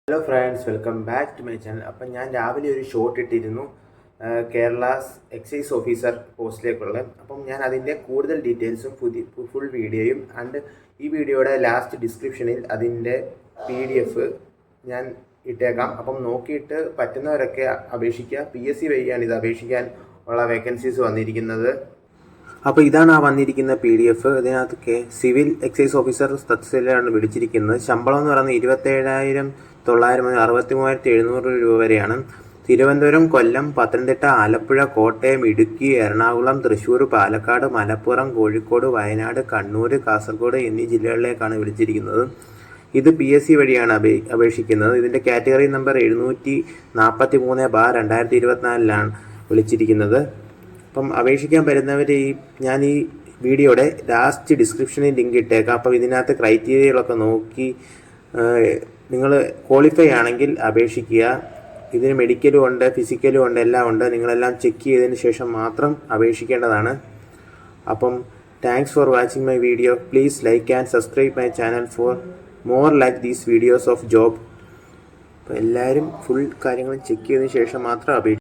Hello friends, welcome back to my channel. അപ്പം ഞാൻ രാവിലെ ഒരു ഷോട്ട് ഇട്ടിരുന്നു കേരളാസ് എക്സൈസ് ഓഫീസർ പോസ്റ്റിലേക്കുള്ള. അപ്പം ഞാൻ അതിൻ്റെ കൂടുതൽ ഡീറ്റെയിൽസും ഫുൾ വീഡിയോയും ആൻഡ് ഈ വീഡിയോയുടെ ലാസ്റ്റ് ഡിസ്ക്രിപ്ഷനിൽ അതിൻ്റെ PDF ഞാൻ ഇട്ടേക്കാം. അപ്പം നോക്കിയിട്ട് പറ്റുന്നവരൊക്കെ അപേക്ഷിക്കുക. PSC വഴിയാണ് ഇത് അപേക്ഷിക്കാൻ ഉള്ള വേക്കൻസീസ് വന്നിരിക്കുന്നത്. അപ്പോൾ ഇതാണ് ആ വന്നിരിക്കുന്ന PDF. ഇതിനകത്തൊക്കെ സിവിൽ എക്സൈസ് ഓഫീസർ തസ്തികയിലാണ് വിളിച്ചിരിക്കുന്നത്. ശമ്പളം എന്ന് പറയുന്നത് 27,900 മുതൽ 63,700 രൂപ വരെയാണ്. തിരുവനന്തപുരം, കൊല്ലം, പത്തനംതിട്ട, ആലപ്പുഴ, കോട്ടയം, ഇടുക്കി, എറണാകുളം, തൃശ്ശൂർ, പാലക്കാട്, മലപ്പുറം, കോഴിക്കോട്, വയനാട്, കണ്ണൂർ, കാസർഗോഡ് എന്നീ ജില്ലകളിലേക്കാണ് വിളിച്ചിരിക്കുന്നത്. ഇത് PSC വഴിയാണ് അപേക്ഷിക്കുന്നത്. ഇതിൻ്റെ കാറ്റഗറി നമ്പർ 743/2024 വിളിച്ചിരിക്കുന്നത്. അപ്പം അപേക്ഷിക്കാൻ വരുന്നവർ ഞാൻ ഈ വീഡിയോയുടെ ലാസ്റ്റ് ഡിസ്ക്രിപ്ഷനിൽ ലിങ്ക് ഇട്ടേക്കാം. അപ്പം ഇതിനകത്ത് ക്രൈറ്റീരിയകളൊക്കെ നോക്കി നിങ്ങൾ ക്വാളിഫൈ ആണെങ്കിൽ അപേക്ഷിക്കുക. ഇതിന് മെഡിക്കലും ഉണ്ട്, ഫിസിക്കലും ഉണ്ട്, എല്ലാം ഉണ്ട്. നിങ്ങളെല്ലാം ചെക്ക് ചെയ്തതിന് ശേഷം മാത്രം അപേക്ഷിക്കേണ്ടതാണ്. അപ്പം thanks for watching my video. Please like and subscribe my channel for more like these videos of job. അപ്പോൾ എല്ലാവരും ഫുൾ കാര്യങ്ങളും ചെക്ക് ചെയ്തതിന് ശേഷം മാത്രം അപേക്ഷിക്കുക.